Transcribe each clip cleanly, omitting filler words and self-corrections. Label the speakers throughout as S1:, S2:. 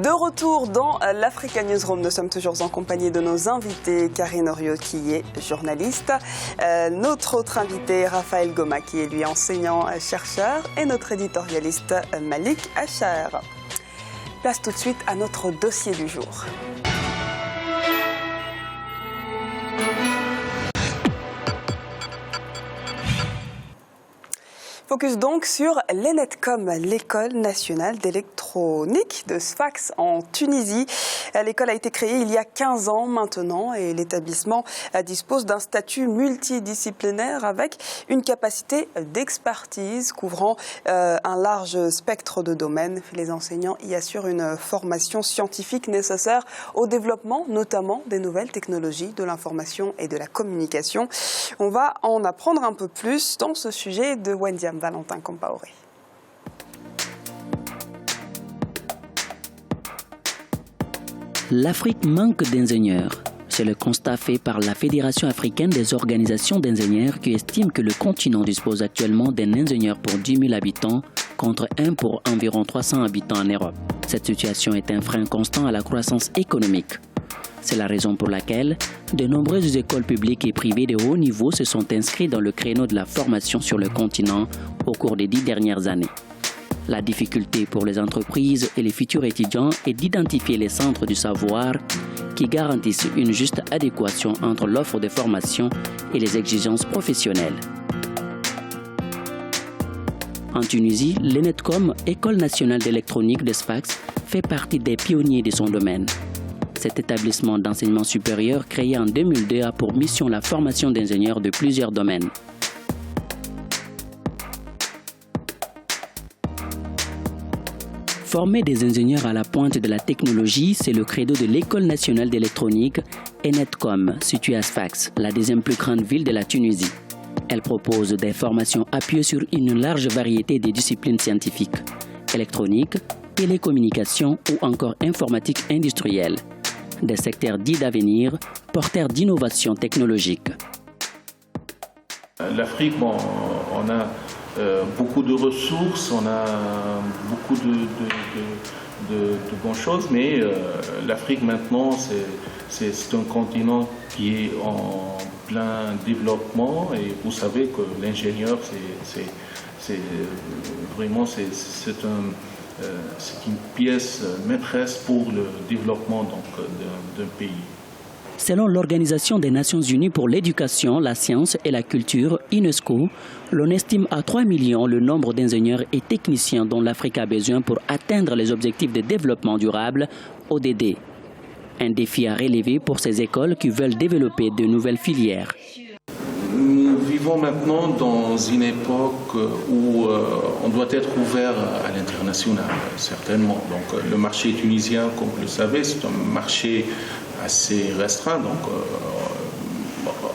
S1: De retour dans l'Africa Newsroom, nous sommes toujours en compagnie de nos invités, Karine Oriot qui est journaliste, notre autre invité Raphaël Goma qui est lui enseignant-chercheur et notre éditorialiste Malik Acher. Place tout de suite à notre dossier du jour. Focus donc sur l'ENETCOM, l'École nationale d'électronique de Sfax en Tunisie. L'école a été créée il y a 15 ans maintenant et l'établissement dispose d'un statut multidisciplinaire avec une capacité d'expertise couvrant un large spectre de domaines. Les enseignants y assurent une formation scientifique nécessaire au développement notamment des nouvelles technologies de l'information et de la communication. On va en apprendre un peu plus dans ce sujet de Wendiam Valentin Compaoré.
S2: L'Afrique manque d'ingénieurs. C'est le constat fait par la Fédération africaine des organisations d'ingénieurs qui estime que le continent dispose actuellement d'un ingénieur pour 10 000 habitants contre un pour environ 300 habitants en Europe. Cette situation est un frein constant à la croissance économique. C'est la raison pour laquelle de nombreuses écoles publiques et privées de haut niveau se sont inscrites dans le créneau de la formation sur le continent au cours des 10 dernières années. La difficulté pour les entreprises et les futurs étudiants est d'identifier les centres du savoir qui garantissent une juste adéquation entre l'offre de formation et les exigences professionnelles. En Tunisie, l'ENETCOM, École nationale d'électronique de Sfax, fait partie des pionniers de son domaine. Cet établissement d'enseignement supérieur créé en 2002 a pour mission la formation d'ingénieurs de plusieurs domaines. Former des ingénieurs à la pointe de la technologie, c'est le credo de l'École nationale d'électronique ENETCOM, située à Sfax, la deuxième plus grande ville de la Tunisie. Elle propose des formations appuyées sur une large variété de disciplines scientifiques, électronique, télécommunications ou encore informatique industrielle. Des secteurs dits d'avenir, porteurs d'innovation technologique.
S3: L'Afrique, on a beaucoup de ressources, on a beaucoup de bonnes choses, mais l'Afrique maintenant, c'est un continent qui est en plein développement et vous savez que l'ingénieur, c'est une pièce maîtresse pour le développement d'un pays.
S2: Selon l'Organisation des Nations Unies pour l'éducation, la science et la culture, UNESCO, l'on estime à 3 millions le nombre d'ingénieurs et techniciens dont l'Afrique a besoin pour atteindre les objectifs de développement durable, ODD. Un défi à relever pour ces écoles qui veulent développer de nouvelles filières.
S3: Nous vivons maintenant dans une époque où on doit être ouvert à l'international, certainement. Donc, le marché tunisien, comme vous le savez, c'est un marché assez restreint. Donc,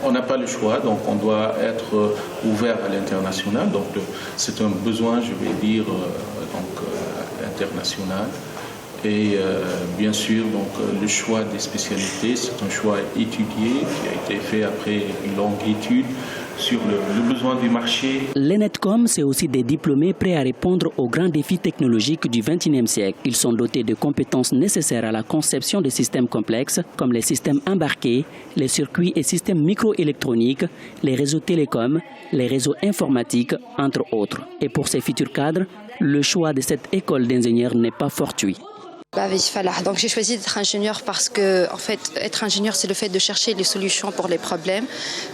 S3: on n'a pas le choix. Donc, on doit être ouvert à l'international. Donc, c'est un besoin, je vais dire, international. Et bien sûr, donc, le choix des spécialités, c'est un choix étudié qui a été fait après une longue étude sur le besoin du marché.
S2: L'ENETCOM, c'est aussi des diplômés prêts à répondre aux grands défis technologiques du XXIe siècle. Ils sont dotés de compétences nécessaires à la conception de systèmes complexes comme les systèmes embarqués, les circuits et systèmes microélectroniques, les réseaux télécoms, les réseaux informatiques, entre autres. Et pour ces futurs cadres, le choix de cette école d'ingénieurs n'est pas fortuit.
S4: Donc j'ai choisi d'être ingénieur parce que, en fait, être ingénieur, c'est le fait de chercher les solutions pour les problèmes,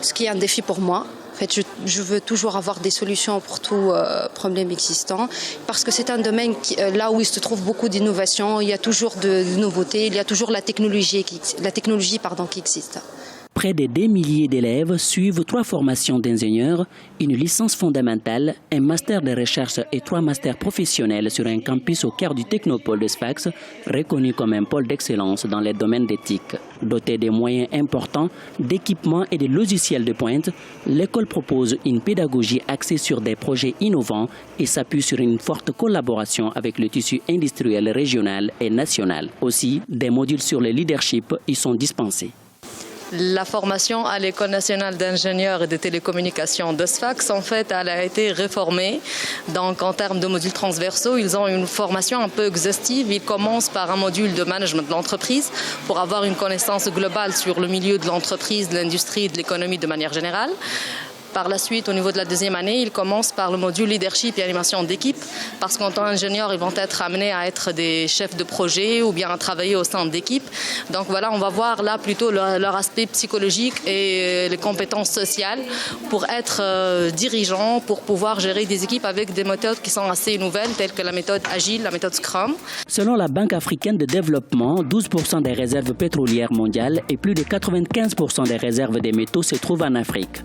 S4: ce qui est un défi pour moi. En fait, je veux toujours avoir des solutions pour tout problème existant, parce que c'est un domaine là où il se trouve beaucoup d'innovation, il y a toujours de nouveautés, il y a toujours la technologie qui existe.
S2: Près de 2 milliers d'élèves suivent 3 formations d'ingénieurs, une licence fondamentale, un master de recherche et 3 masters professionnels sur un campus au cœur du technopôle de Sfax, reconnu comme un pôle d'excellence dans les domaines d'éthique. Dotée de moyens importants, d'équipements et de logiciels de pointe, l'école propose une pédagogie axée sur des projets innovants et s'appuie sur une forte collaboration avec le tissu industriel régional et national. Aussi, des modules sur le leadership y sont dispensés.
S5: La formation à l'École nationale d'ingénieurs et de télécommunications de Sfax, en fait, elle a été réformée. Donc, en termes de modules transversaux, ils ont une formation un peu exhaustive. Ils commencent par un module de management de l'entreprise pour avoir une connaissance globale sur le milieu de l'entreprise, de l'industrie et de l'économie de manière générale. Par la suite, au niveau de la deuxième année, ils commencent par le module leadership et animation d'équipe, parce qu'en tant qu'ingénieurs, ils vont être amenés à être des chefs de projet ou bien à travailler au sein d'équipe. Donc voilà, on va voir là plutôt leur aspect psychologique et les compétences sociales pour être dirigeants, pour pouvoir gérer des équipes avec des méthodes qui sont assez nouvelles, telles que la méthode Agile, la méthode Scrum.
S2: Selon la Banque africaine de développement, 12% des réserves pétrolières mondiales et plus de 95% des réserves des métaux se trouvent en Afrique.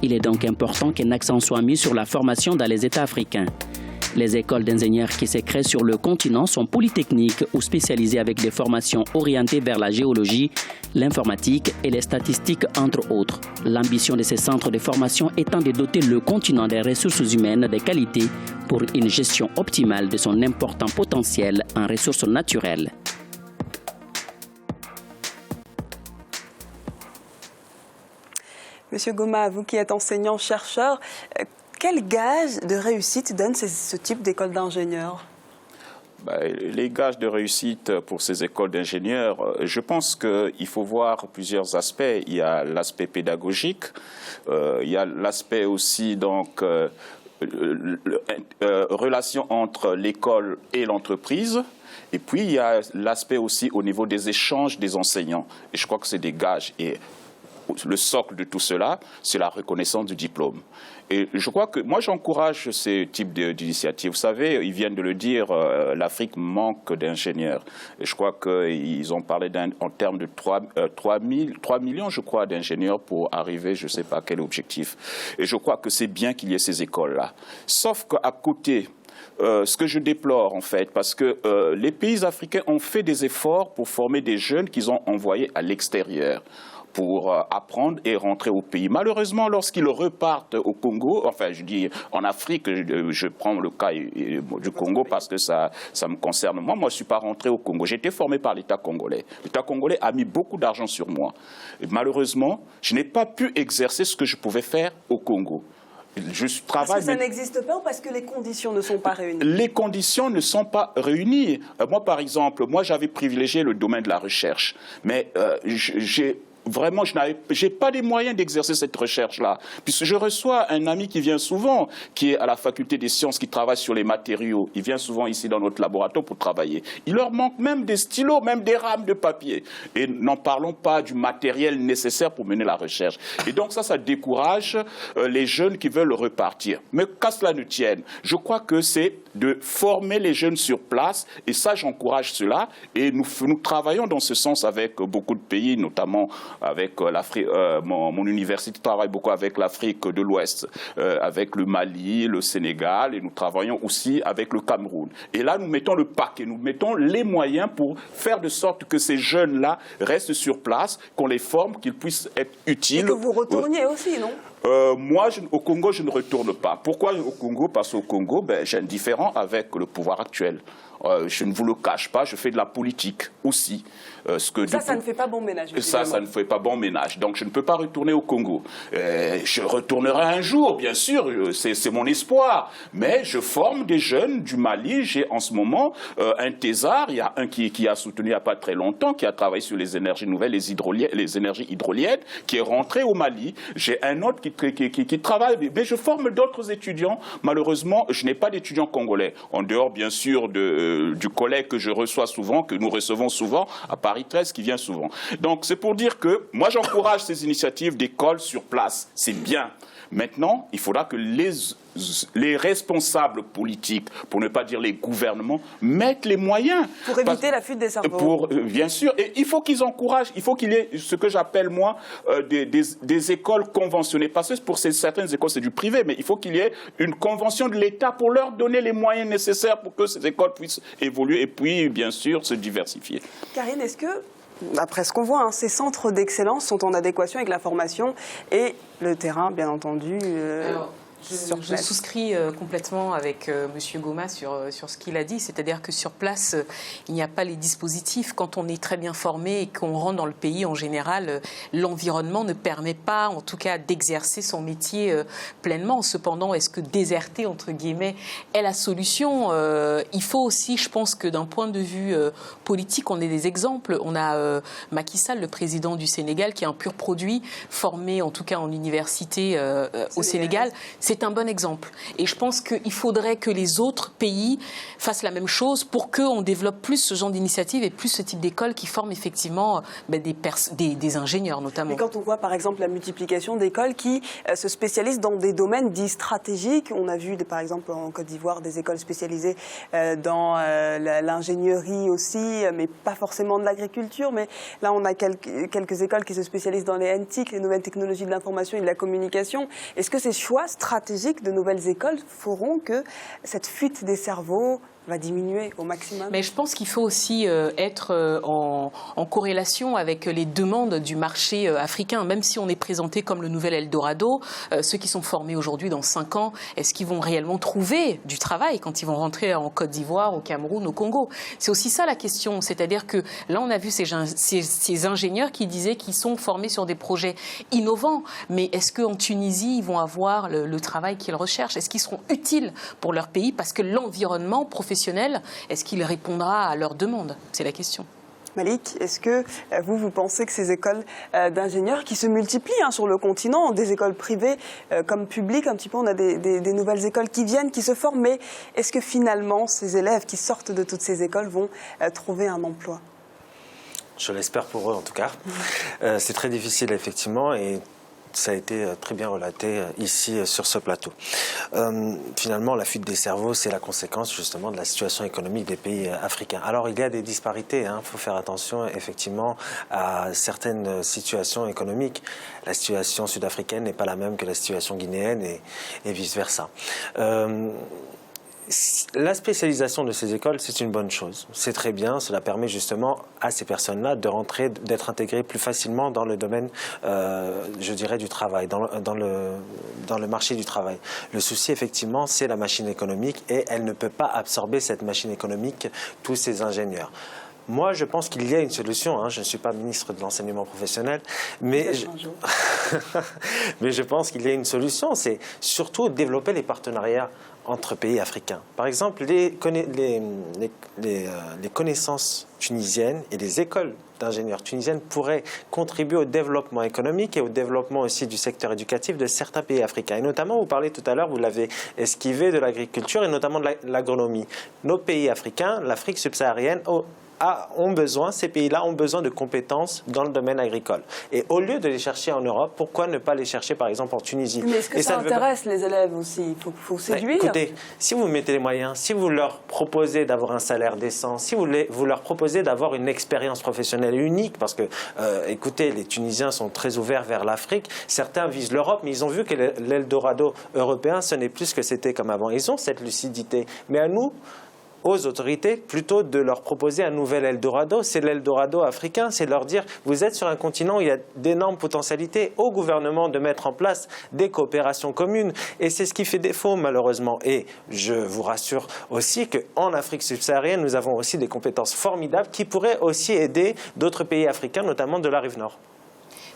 S2: Il est donc important qu'un accent soit mis sur la formation dans les États africains. Les écoles d'ingénieurs qui se créent sur le continent sont polytechniques ou spécialisées avec des formations orientées vers la géologie, l'informatique et les statistiques, entre autres. L'ambition de ces centres de formation étant de doter le continent des ressources humaines de qualité pour une gestion optimale de son important potentiel en ressources naturelles.
S1: Monsieur Goma, vous qui êtes enseignant-chercheur, quel gage de réussite donne ce type d'école d'ingénieurs ?
S6: Les gages de réussite pour ces écoles d'ingénieurs, je pense qu'il faut voir plusieurs aspects. Il y a l'aspect pédagogique, il y a l'aspect aussi donc relation entre l'école et l'entreprise. Et puis il y a l'aspect aussi au niveau des échanges des enseignants. Et je crois que c'est des gages. Et le socle de tout cela, c'est la reconnaissance du diplôme. Et je crois que moi, j'encourage ce type d'initiative. Vous savez, ils viennent de le dire, l'Afrique manque d'ingénieurs. Et je crois qu'ils ont parlé en termes de 3 millions, je crois, d'ingénieurs pour arriver, je ne sais pas à quel objectif. Et je crois que c'est bien qu'il y ait ces écoles-là. Sauf qu'à côté, ce que je déplore, en fait, parce que les pays africains ont fait des efforts pour former des jeunes qu'ils ont envoyés à l'extérieur pour apprendre et rentrer au pays. Malheureusement, lorsqu'ils repartent au Congo, enfin je dis en Afrique, je prends le cas du Congo parce que ça me concerne. Moi, je ne suis pas rentré au Congo. J'ai été formé par l'État congolais. L'État congolais a mis beaucoup d'argent sur moi. Et malheureusement, je n'ai pas pu exercer ce que je pouvais faire au Congo.
S1: Parce que ça n'existe pas ou parce que les conditions ne sont pas réunies?
S6: Les conditions ne sont pas réunies. Moi, par exemple, j'avais privilégié le domaine de la recherche. Mais vraiment, je n'ai pas les moyens d'exercer cette recherche-là. Puisque je reçois un ami qui vient souvent, qui est à la faculté des sciences, qui travaille sur les matériaux. Il vient souvent ici dans notre laboratoire pour travailler. Il leur manque même des stylos, même des rames de papier. Et n'en parlons pas du matériel nécessaire pour mener la recherche. Et donc ça décourage les jeunes qui veulent repartir. Mais qu'à cela ne tienne, je crois que c'est de former les jeunes sur place. Et ça, j'encourage cela. Et nous travaillons dans ce sens avec beaucoup de pays, notamment avec l'Afrique. Mon université travaille beaucoup avec l'Afrique de l'Ouest, avec le Mali, le Sénégal, et nous travaillons aussi avec le Cameroun. Et là, nous mettons le paquet, nous mettons les moyens pour faire de sorte que ces jeunes-là restent sur place, qu'on les forme, qu'ils puissent être utiles.
S1: Et que vous retourniez aussi, non ?
S6: Moi, au Congo, je ne retourne pas. Pourquoi au Congo? Parce qu'au Congo, j'ai un différend avec le pouvoir actuel. Je ne vous le cache pas, je fais de la politique aussi.
S1: Ça ne fait pas bon ménage.
S6: Ça ne fait pas bon ménage. Donc, je ne peux pas retourner au Congo. Je retournerai un jour, bien sûr, c'est mon espoir. Mais je forme des jeunes du Mali. J'ai en ce moment un thésard. Il y a un qui a soutenu il n'y a pas très longtemps, qui a travaillé sur les énergies nouvelles, les énergies hydroliennes, qui est rentré au Mali. J'ai un autre qui travaille. Mais je forme d'autres étudiants. Malheureusement, je n'ai pas d'étudiants congolais. En dehors, bien sûr, du collègue que je reçois souvent, que nous recevons souvent, à Paris 13, qui vient souvent. Donc, c'est pour dire que moi, j'encourage ces initiatives d'école sur place. C'est bien. Maintenant, il faudra que les responsables politiques, pour ne pas dire les gouvernements, mettent les moyens.
S1: Pour éviter la fuite des cerveaux.
S6: Bien sûr. Et il faut qu'ils encouragent, il faut qu'il y ait ce que j'appelle, moi, des écoles conventionnées. Parce que pour certaines écoles, c'est du privé, mais il faut qu'il y ait une convention de l'État pour leur donner les moyens nécessaires pour que ces écoles puissent évoluer et puis, bien sûr, se diversifier.
S1: Karine, est-ce que, après ce qu'on voit, ces centres d'excellence sont en adéquation avec la formation et le terrain, bien entendu
S7: Je souscris complètement avec M. Goma sur ce qu'il a dit, c'est-à-dire que sur place, il n'y a pas les dispositifs. Quand on est très bien formé et qu'on rentre dans le pays, en général, l'environnement ne permet pas, en tout cas, d'exercer son métier pleinement. Cependant, est-ce que déserter, entre guillemets, est la solution? Il faut aussi, je pense que d'un point de vue politique, on ait des exemples. On a Macky Sall, le président du Sénégal, qui est un pur produit, formé en tout cas en université au Sénégal. C'est un bon exemple. Et je pense qu'il faudrait que les autres pays fassent la même chose pour qu'on développe plus ce genre d'initiative et plus ce type d'école qui forme effectivement des ingénieurs notamment.
S1: Et quand on voit par exemple la multiplication d'écoles qui se spécialisent dans des domaines dits stratégiques, on a vu par exemple en Côte d'Ivoire des écoles spécialisées dans l'ingénierie aussi, mais pas forcément de l'agriculture. Mais là on a quelques écoles qui se spécialisent dans les NTIC, les nouvelles technologies de l'information et de la communication. Est-ce que ces choix stratégiques de nouvelles écoles feront que cette fuite des cerveaux va diminuer au maximum?
S7: Mais je pense qu'il faut aussi être en corrélation avec les demandes du marché africain. Même si on est présenté comme le nouvel Eldorado, ceux qui sont formés aujourd'hui dans 5 ans, est-ce qu'ils vont réellement trouver du travail quand ils vont rentrer en Côte d'Ivoire, au Cameroun, au Congo? C'est aussi ça la question. C'est-à-dire que là, on a vu ces ingénieurs qui disaient qu'ils sont formés sur des projets innovants. Mais est-ce qu'en Tunisie, ils vont avoir le travail qu'ils recherchent? Est-ce qu'ils seront utiles pour leur pays? Parce que l'environnement professionnel, est-ce qu'il répondra à leurs demandes? C'est la question.
S1: Malik, est-ce que vous pensez que ces écoles d'ingénieurs qui se multiplient sur le continent, des écoles privées comme publiques, un petit peu, on a des nouvelles écoles qui viennent, qui se forment, mais est-ce que finalement ces élèves qui sortent de toutes ces écoles vont trouver un emploi?
S8: Je l'espère pour eux en tout cas. C'est très difficile effectivement et ça a été très bien relaté ici sur ce plateau. Finalement, la fuite des cerveaux, c'est la conséquence justement de la situation économique des pays africains. Alors, il y a des disparités, il faut faire attention effectivement à certaines situations économiques. La situation sud-africaine n'est pas la même que la situation guinéenne et vice-versa. La spécialisation de ces écoles, c'est une bonne chose. C'est très bien, cela permet justement à ces personnes-là de rentrer, d'être intégrées plus facilement dans le domaine, je dirais, du travail, dans le marché du travail. Le souci, effectivement, c'est la machine économique et elle ne peut pas absorber cette machine économique, tous ces ingénieurs. Moi, je pense qu'il y a une solution. Je ne suis pas ministre de l'enseignement professionnel, mais je pense qu'il y a une solution. C'est surtout développer les partenariats entre pays africains. Par exemple, les connaissances tunisiennes et les écoles d'ingénieurs tunisiennes pourraient contribuer au développement économique et au développement aussi du secteur éducatif de certains pays africains. Et notamment, vous parlez tout à l'heure, vous l'avez esquivé, de l'agriculture et notamment de l'agronomie. Nos pays africains, l'Afrique subsaharienne, ces pays-là ont besoin de compétences dans le domaine agricole. Et au lieu de les chercher en Europe, pourquoi ne pas les chercher par exemple en Tunisie?
S1: Mais est-ce que ça intéresse les élèves aussi? Il faut séduire.
S8: Écoutez, si vous mettez les moyens, si vous leur proposez d'avoir un salaire décent, si vous leur proposez d'avoir une expérience professionnelle unique, parce que, écoutez, les Tunisiens sont très ouverts vers l'Afrique, certains visent l'Europe, mais ils ont vu que l'Eldorado européen, ce n'est plus ce que c'était comme avant. Ils ont cette lucidité. Mais à nous, aux autorités, plutôt de leur proposer un nouvel Eldorado. C'est l'Eldorado africain, c'est de leur dire, vous êtes sur un continent où il y a d'énormes potentialités, au gouvernement de mettre en place des coopérations communes. Et c'est ce qui fait défaut, malheureusement. Et je vous rassure aussi qu'en Afrique subsaharienne, nous avons aussi des compétences formidables qui pourraient aussi aider d'autres pays africains, notamment de la rive nord.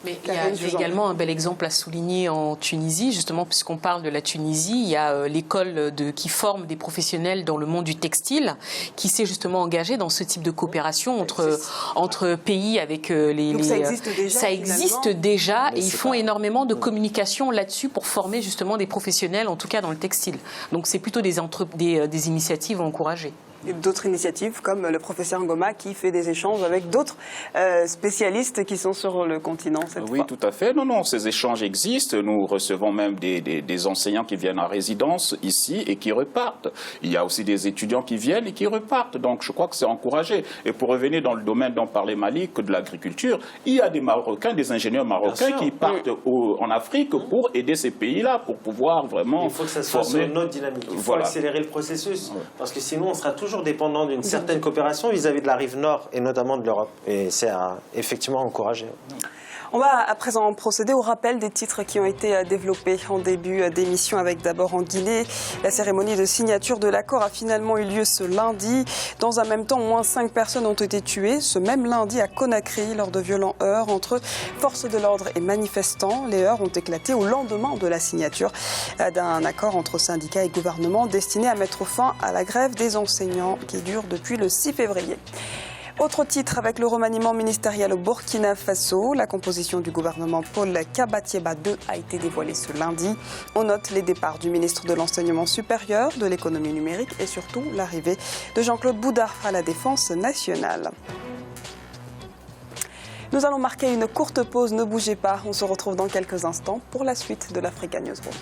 S7: Mais il y a également un bel exemple à souligner en Tunisie, justement, puisqu'on parle de la Tunisie. Il y a l'école qui forme des professionnels dans le monde du textile, qui s'est justement engagée dans ce type de coopération entre pays avec les...
S1: Donc ça existe déjà.
S7: Ça existe déjà et ils font énormément de communication là-dessus pour former justement des professionnels, en tout cas dans le textile. Donc c'est plutôt des initiatives à encourager.
S1: Et d'autres initiatives comme le professeur Ngoma qui fait des échanges avec d'autres spécialistes qui sont sur le continent cette fois.
S6: Oui, tout à fait. Non, ces échanges existent. Nous recevons même des enseignants qui viennent en résidence ici et qui repartent. Il y a aussi des étudiants qui viennent et qui repartent. Donc je crois que c'est encouragé. Et pour revenir dans le domaine dont parlait Malik, de l'agriculture, il y a des Marocains, des ingénieurs marocains qui partent en Afrique pour aider ces pays-là, pour pouvoir vraiment...
S8: Il faut que ça soit sur une autre dynamique. Il faut accélérer le processus. Parce que sinon, on sera toujours toujours dépendants d'une certaine coopération vis-à-vis de la rive nord et notamment de l'Europe. Et c'est effectivement encouragé.
S1: On va à présent procéder au rappel des titres qui ont été développés en début d'émission, avec d'abord en Guinée. La cérémonie de signature de l'accord a finalement eu lieu ce lundi. Dans un même temps, au moins 5 personnes ont été tuées ce même lundi à Conakry lors de violents heurts entre forces de l'ordre et manifestants. Les heurts ont éclaté au lendemain de la signature d'un accord entre syndicats et gouvernement destiné à mettre fin à la grève des enseignants qui dure depuis le 6 février. Autre titre avec le remaniement ministériel au Burkina Faso. La composition du gouvernement Paul Kabatieba II a été dévoilée ce lundi. On note les départs du ministre de l'Enseignement supérieur, de l'économie numérique et surtout l'arrivée de Jean-Claude Bouda à la Défense nationale. Nous allons marquer une courte pause, ne bougez pas. On se retrouve dans quelques instants pour la suite de l'Africa Newsroom.